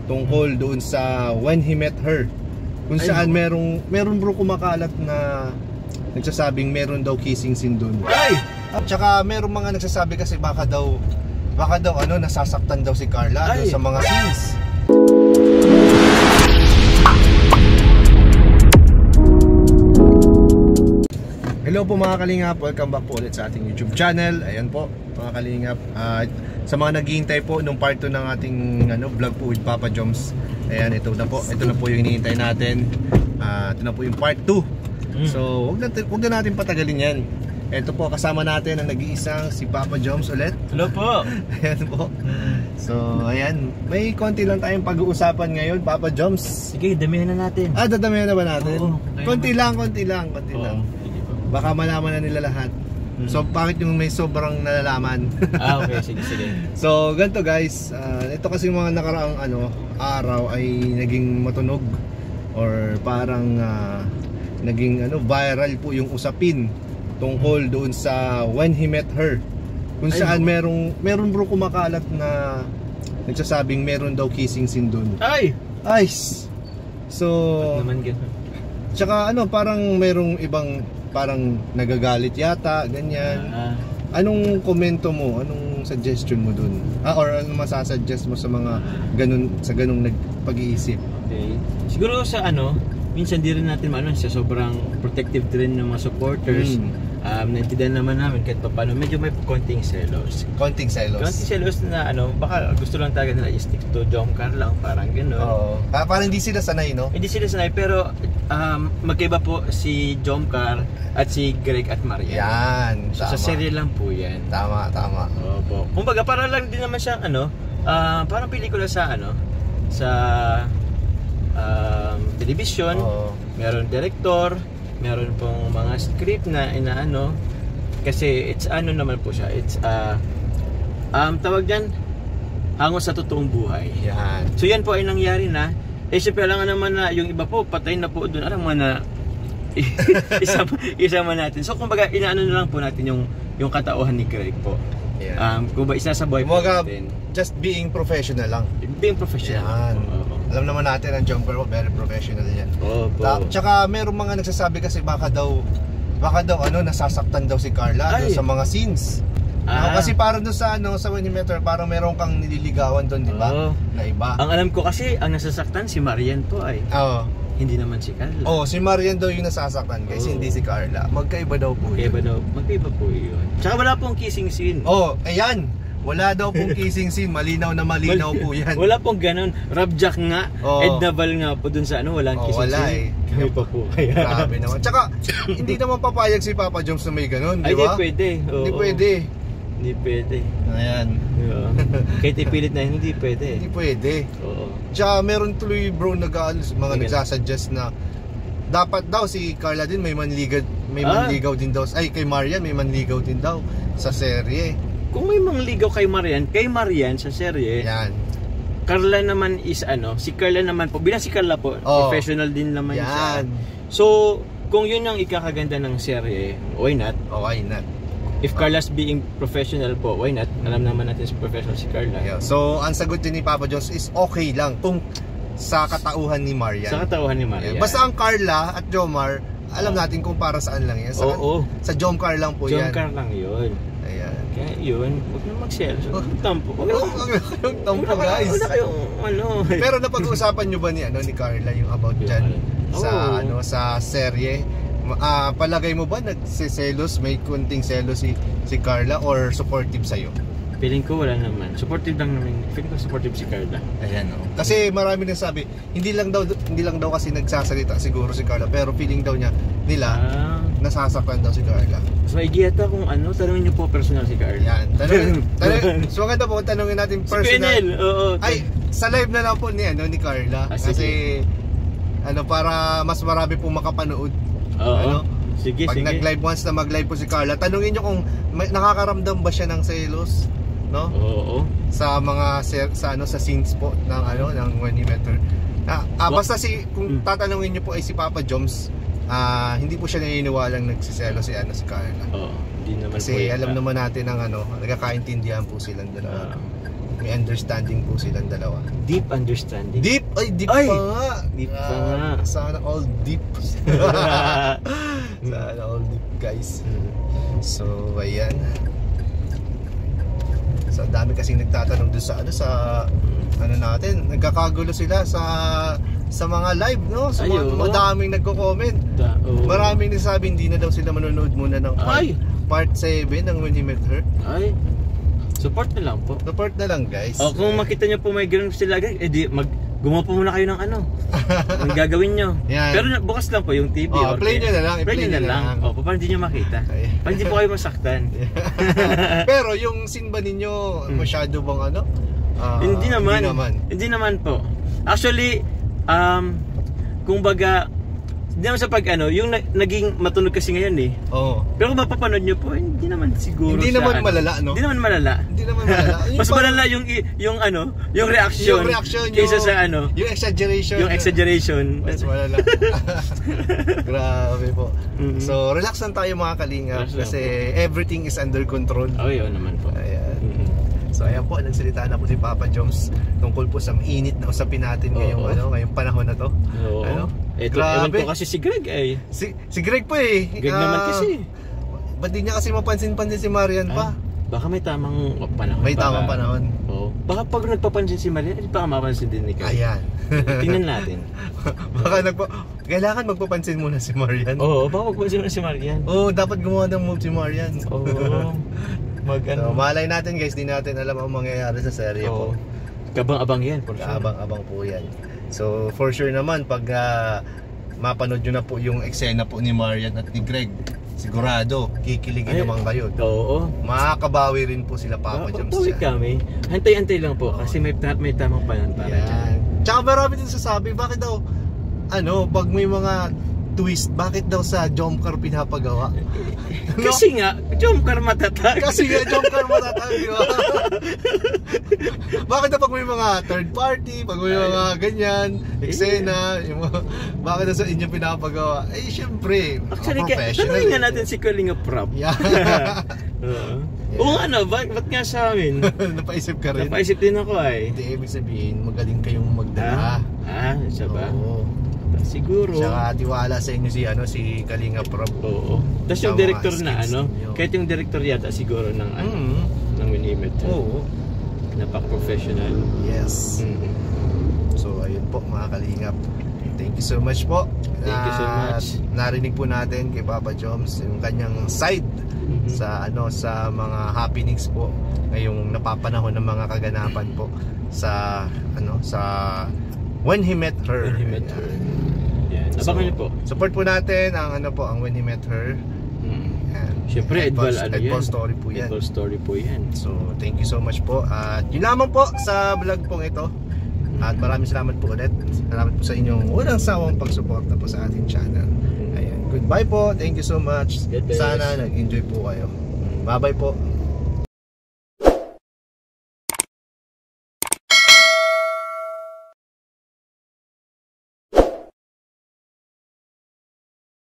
tungkol doon sa When He Met Her, kung saan meron bro kumakalat na nagsasabing meron daw kissing scene doon. At saka meron mga nagsasabi kasi baka daw ano, nasasaktan daw si Carla doon sa mga scenes. Hello po mga kalingap, welcome back po ulit sa ating YouTube channel. Ayan po mga kalingap, sa mga naghihintay po nung part 2 ng ating vlog po with Papa Joms. Ayan, ito na po yung hinihintay natin. Ito na po yung part 2. So huwag na natin patagalin yan. Ito po, kasama natin ang nag-iisang si Papa Joms ulit. Hello po. Ayan po. So ayan, may konti lang tayong pag-uusapan ngayon, Papa Joms. Sige, damihan na natin. Dadamihan na ba natin? Oo, konti lang. Baka malaman na nila lahat. So bakit yung may sobrang nalalaman? Okay, sige. So ganito guys, ito kasi mga nakaraang araw ay naging matunog or parang naging viral po yung usapin tungkol doon sa When He Met Her, kung saan meron bro kumakalat na nagsasabing meron daw kissing scene doon. So naman gano'n. Tsaka parang merong ibang parang nagagalit yata, ganyan. Anong komento mo? Anong suggestion mo dun? Or ano masasuggest mo sa mga ganung pag-iisip? Okay. Siguro sa minsan di rin natin sa sobrang protective din ng mga supporters. Naintindihan naman namin kahit paano medyo may konting selos. Konting selos na baka gusto lang talaga nila i-stick to Jomcar lang, parang gano'n. Oo. Parang hindi sila sanay, no? Hindi sila sanay, pero magkaiba po si Jomcar at si Greg at Marian. Yan, so, sa serye lang po yan. Tama. Opo. Kumbaga para lang din naman siyang parang pelikula sa sa television. Meron director, meron pong mga script na kasi it's naman po siya, it's tawag dyan, hango sa totoong buhay. Yan. So yan po ay nangyari na. Siyempre lang naman na yung iba po patay na po doon, alam mo na isama natin. So kumbaga na lang po natin yung katauhan ni Craig po. Kung ba isasabuhay po natin, just being professional lang. Being professional. Yan. Alam naman natin ang Jomcar po, very professional yan. Tsaka merong mga nagsasabi kasi baka daw nasasaktan daw si Carla doon sa mga scenes. Kasi parang doon sa When He Met Her, parang meron kang nililigawan doon, di ba? Na iba. Ang alam ko kasi ang nasasaktan si Marian po ay. Hindi naman si Carla. Si Marian daw yung nasasaktan kasi hindi si Carla. Magkaiba daw po yun. Magkaiba po yun. Tsaka wala pong kissing scene. Ayan. Wala daw pong kissing scene. Malinaw po yan. Wala pong ganun. Rabjack nga. Ed Naval nga po dun sa walang kissing scene. Kami pa po. Grabe naman. Tsaka hindi naman papayag si Papa Joms na may ganun, di ba? Hindi pwede. Hindi pwede. Ayan. Kahit ipilit na hindi pwede. Hindi pwede. Tsaka meron tuloy bro mga nagsasuggest na dapat daw si Carla din may manligaw din daw. Kay Marian may manligaw din daw sa serye. Kung may manligaw kay Marian sa serye, yan. Carla naman is si Carla naman po, bilang si Carla po, professional din naman siya. So, kung yun ang ikakaganda ng serye, why not? Why not? If Carla's being professional po, why not? Alam naman natin si professional si Carla. So, ang sagot din ni Papa Joms is okay lang kung sa katauhan ni Marian. Sa katauhan ni Marian. Basta ang Carla at Jomar, alam natin kung para saan lang yan. Sa Jomcar lang po yan. Jomcar lang yun. Ayan. Kaya yun, huwag na mag-share. Tampo. Huwag kayong tampo, guys. Huwag na kayong Pero napag-uusapan nyo ba ni Carla yung about dyan sa serye? Palagay mo ba nagsiselos, may kunting selos si Carla or supportive sa'yo? Feeling ko wala naman. Supportive lang naman. Feeling ko supportive si Carla. Ayan Kasi marami nang sabi, hindi lang daw kasi nagsasalita siguro si Carla, pero feeling daw nila nasasaktan daw si Carla. So idea ta kung tanungin niyo po personal si Carla. Yan. So maganda po tanungin natin personal. Si PNL. Sa live na lang po ni Carla. Kasi para mas marami pong makapanood. Sige. Nag-live once na mag-live po si Carla, tanungin niyo kung nakakaramdam ba siya ng selos, no? Sa mga sa scenes po ng When He Met Her. Basta kung tatanungin niyo po ay si Papa Joms, hindi po siya naniniwalang nagsiselos si Carla. Hindi naman kasi alam naman natin nagkakaintindihan po silang dalawa. may understanding po silang dalawa. Deep understanding. Deep pa nga. Deep pa nga. Sana all deep. Sana all deep, guys. So ayan. So dami kasing nagtatanong doon sa ano natin, nagkakagulo sila sa mga live, no? Sa madaming nagko-comment. Maraming nagsasabi hindi na daw sila manonood muna ng part 7 ng When He Met Her. Support na lang po. Support na lang, guys. Kung makita nyo po may ganun sila, guys, edi gumawa po muna kayo ng ano. Ang gagawin nyo. Yan. Pero bukas lang po yung TV. Play nyo na lang. Play nyo na lang. Para hindi nyo makita. Para hindi po kayo masaktan. Pero yung scene ba ninyo masyado bang ano? Hindi naman po. Actually, kumbaga, hindi naman sa pag ano, yung naging matunog kasi ngayon eh. Pero kung mapapanood nyo po, hindi naman siguro hindi naman malala, no? Hindi naman malala. Mas malala yung ano, yung reaction kaysa sa ano, yung exaggeration. Mas malala. Grabe po. So, relax lang tayo mga Kalingap kasi everything is under control. Yun naman po. Ayan. So ayan po, nagsalita na po si Papa Joms tungkol po sa mainit na usapin natin ngayong panahon na to. Ewan ko kasi si Greg ay. Si Greg po eh. Greg naman kasi. Ba't di niya kasi mapansin-pansin si Marian pa? Baka may tamang panahon. May tamang panahon. Baka pag nagpapansin si Marian, baka mapansin din ni Greg. Ayan. Tingnan natin. Kailangan magpapansin muna si Marian. Baka magpapansin muna si Marian. Dapat gumawa ng move si Marian. So, malay natin, guys, di natin alam ang mangyayari sa serye po. Kabang-abang yan. Kabang-abang po yan. So for sure naman, pag mapanood nyo na po yung eksena po ni Marian at ni Greg, sigurado kikiligin naman kayo. Makakabawi rin po sila Papa Joms. Kami. Hantay-hantay lang po kasi may tamang panahon para dyan. Tsaka marami din sasabi, bakit daw pag may mga twist, bakit daw sa Jomcar pinapagawa? Kasi nga, Jomcar matatag. Di ba? Bakit daw pag may mga third party, pag may mga ganyan, eksena, bakit daw sa inyo pinapagawa? Syempre, actually, professional. tanongin nga natin si Kalinga Prab. Ba't nga sa amin? Napaisip ka rin? Napaisip din ako ay. Hindi, ibig sabihin, magaling kayong magdala. Siya ba? Siguro. Saka tiwala sa inyo si Kalinga Prab. Tapos yung director na kahit yung director yata siguro ng ng When He Met Her. Napaka-professional. Yes. So ayun po mga Kalingap. Thank you so much po. Thank you so much. Narinig po natin kay Papa Joms yung kanyang side sa mga happenings po ngayong napapanahon ng mga kaganapan po sa When He Met Her. Abangan niyo po. Support po natin ang ang When He Met Her. Siyempre, Edval story po yan. Edval story po yan. So, thank you so much po. At yun lamang po sa vlog pong ito. At maraming salamat po ulit. Salamat po sa inyong walang sawang pagsuporta po sa ating channel. Ayan. Goodbye po. Thank you so much. Sana nag-enjoy po kayo. Bye-bye po.